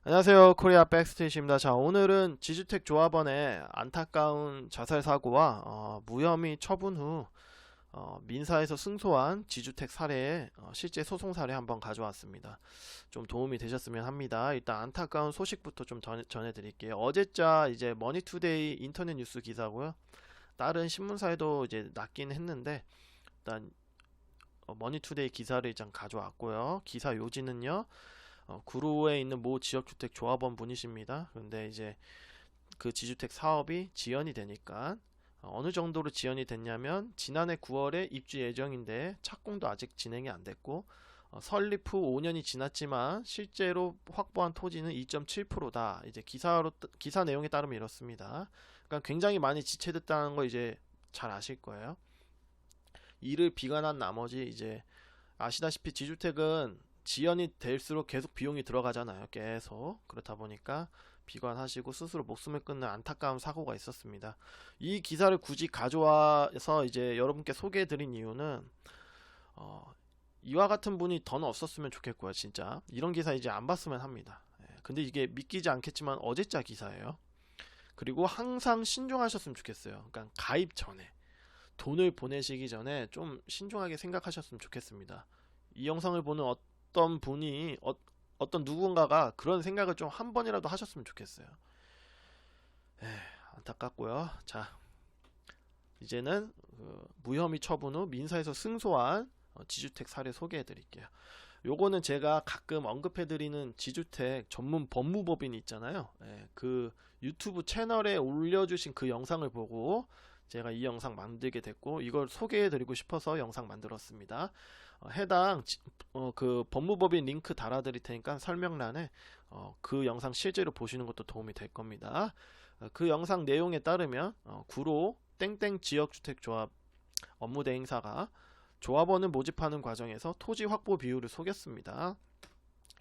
안녕하세요. 코리아 백스테이시입니다. 자, 오늘은 지주택 조합원의 안타까운 자살 사고와 무혐의 처분 후 민사에서 승소한 지주택 사례의 실제 소송 사례 한번 가져왔습니다. 좀 도움이 되셨으면 합니다. 일단 안타까운 소식부터 좀 전해드릴게요. 어제자 이제 머니투데이 인터넷 뉴스 기사고요. 다른 신문사에도 이제 났긴 했는데 일단 머니투데이 기사를 일단 가져왔고요. 기사 요지는요. 구로에 있는 모 지역주택 조합원 분이십니다. 근데 이제 그 지주택 사업이 지연이 되니까 어느 정도로 지연이 됐냐면 지난해 9월에 입주 예정인데 착공도 아직 진행이 안 됐고 설립 후 5년이 지났지만 실제로 확보한 토지는 2.7%다. 이제 기사 내용에 따르면 이렇습니다. 그러니까 굉장히 많이 지체됐다는 거 이제 잘 아실 거예요. 이를 비관한 나머지 이제 아시다시피 지주택은 지연이 될수록 계속 비용이 들어가잖아요. 계속. 그렇다 보니까 비관하시고 스스로 목숨을 끊는 안타까운 사고가 있었습니다. 이 기사를 굳이 가져와서 이제 여러분께 소개해드린 이유는 어, 이와 같은 분이 더는 없었으면 좋겠고요. 진짜 이런 기사 이제 안 봤으면 합니다. 근데 이게 믿기지 않겠지만 어제자 기사예요. 그리고 항상 신중하셨으면 좋겠어요. 그러니까 가입 전에 돈을 보내시기 전에 좀 신중하게 생각하셨으면 좋겠습니다. 이 영상을 보는 어떤 분이 어떤 누군가가 그런 생각을 좀 한 번이라도 하셨으면 좋겠어요. 에휴, 안타깝고요. 자, 이제는 무혐의 처분 후 민사에서 승소한 지주택 사례 소개해 드릴게요. 요거는 제가 가끔 언급해 드리는 지주택 전문 법무법인 있잖아요. 그 유튜브 채널에 올려주신 그 영상을 보고 제가 이 영상 만들게 됐고 이걸 소개해 드리고 싶어서 영상 만들었습니다. 해당 그 법무법인 링크 달아 드릴 테니까 설명란에 그 영상 실제로 보시는 것도 도움이 될 겁니다. 그 영상 내용에 따르면 구로 땡땡 지역주택조합 업무대행사가 조합원을 모집하는 과정에서 토지 확보 비율을 속였습니다.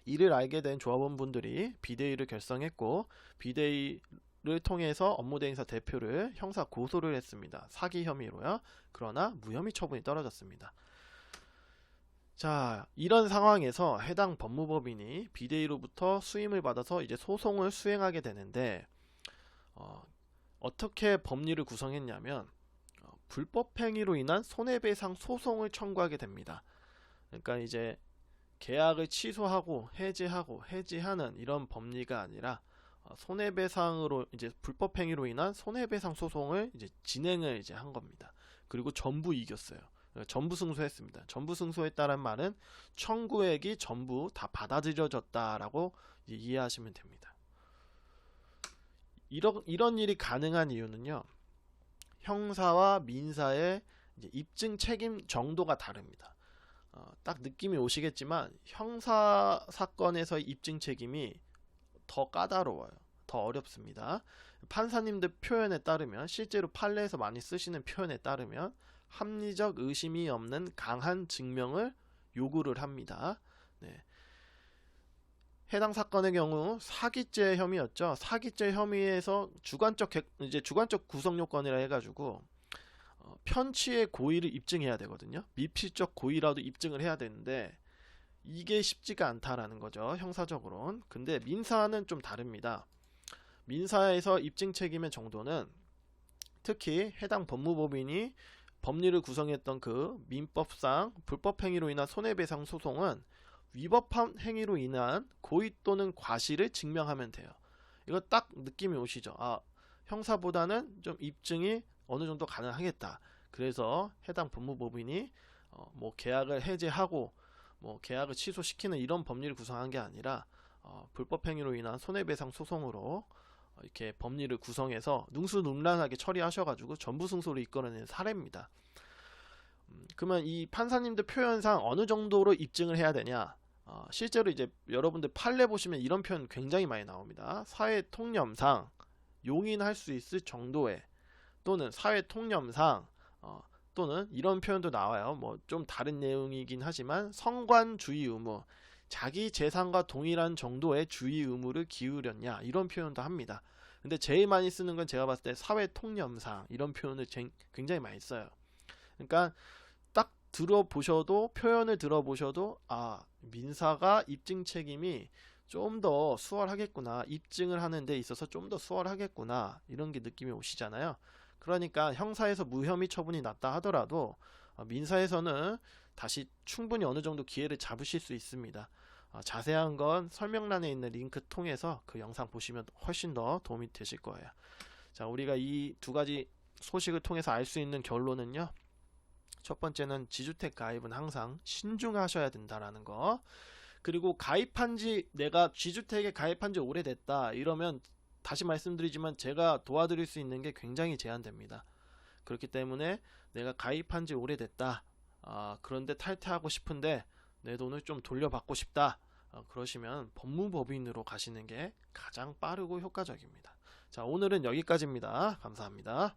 이를 알게 된 조합원분들이 비대위를 결성했고 비대위를 통해서 업무대행사 대표를 형사 고소를 했습니다. 사기 혐의로요. 그러나 무혐의 처분이 떨어졌습니다. 자, 이런 상황에서 해당 법무법인이 비대위로부터 수임을 받아서 이제 소송을 수행하게 되는데 어떻게 법리를 구성했냐면 불법행위로 인한 손해배상 소송을 청구하게 됩니다. 그러니까 이제 계약을 취소하고 해지하고 해지하는 이런 법리가 아니라 손해배상으로 이제 불법행위로 인한 손해배상 소송을 이제 진행을 이제 한 겁니다. 그리고 전부 이겼어요. 전부 승소했습니다. 전부 승소했다는 말은 청구액이 전부 다 받아들여졌다라고 이해하시면 됩니다. 이런 일이 가능한 이유는요. 형사와 민사의 이제 입증 책임 정도가 다릅니다. 딱 느낌이 오시겠지만 형사 사건에서의 입증 책임이 더 까다로워요. 더 어렵습니다. 판사님들 표현에 따르면 실제로 판례에서 많이 쓰시는 표현에 따르면 합리적 의심이 없는 강한 증명을 요구를 합니다. 네. 해당 사건의 경우 사기죄 혐의였죠. 사기죄 혐의에서 주관적 구성 요건이라 해가지고 편취의 고의를 입증해야 되거든요. 미필적 고의라도 입증을 해야 되는데 이게 쉽지가 않다라는 거죠. 형사적으로는. 근데 민사는 좀 다릅니다. 민사에서 입증 책임의 정도는 특히 해당 법무법인이 법리를 구성했던 그 민법상 불법행위로 인한 손해배상 소송은 위법한 행위로 인한 고의 또는 과실을 증명하면 돼요. 이거 딱 느낌이 오시죠? 형사보다는 좀 입증이 어느 정도 가능하겠다. 그래서 해당 법무법인이 뭐 계약을 해지하고 뭐 계약을 취소시키는 이런 법리를 구성한 게 아니라 불법행위로 인한 손해배상 소송으로 이렇게 법리를 구성해서 능수능란하게 처리하셔가지고 전부 승소를 이끌어낸 사례입니다. 그러면 이 판사님들 표현상 어느 정도로 입증을 해야 되냐? 실제로 이제 여러분들 판례 보시면 이런 표현 굉장히 많이 나옵니다. 사회 통념상 용인할 수 있을 정도의 또는 사회 통념상 또는 이런 표현도 나와요. 뭐 좀 다른 내용이긴 하지만 성관주의 의무, 자기 재산과 동일한 정도의 주의 의무를 기울였냐 이런 표현도 합니다. 근데 제일 많이 쓰는 건 제가 봤을 때 사회 통념상 이런 표현을 굉장히 많이 써요. 그러니까 딱 들어보셔도 표현을 들어보셔도 민사가 입증 책임이 좀 더 수월하겠구나. 입증을 하는 데 있어서 좀 더 수월하겠구나. 이런 게 느낌이 오시잖아요. 그러니까 형사에서 무혐의 처분이 났다 하더라도 민사에서는 다시 충분히 어느 정도 기회를 잡으실 수 있습니다. 자세한 건 설명란에 있는 링크 통해서 그 영상 보시면 훨씬 더 도움이 되실 거예요. 자, 우리가 이 두 가지 소식을 통해서 알 수 있는 결론은요. 첫 번째는 지주택 가입은 항상 신중하셔야 된다라는 거. 그리고 내가 지주택에 가입한 지 오래됐다 이러면 다시 말씀드리지만 제가 도와드릴 수 있는 게 굉장히 제한됩니다. 그렇기 때문에 내가 가입한 지 오래됐다. 그런데 탈퇴하고 싶은데 내 돈을 좀 돌려받고 싶다. 그러시면 법무법인으로 가시는 게 가장 빠르고 효과적입니다. 자, 오늘은 여기까지입니다. 감사합니다.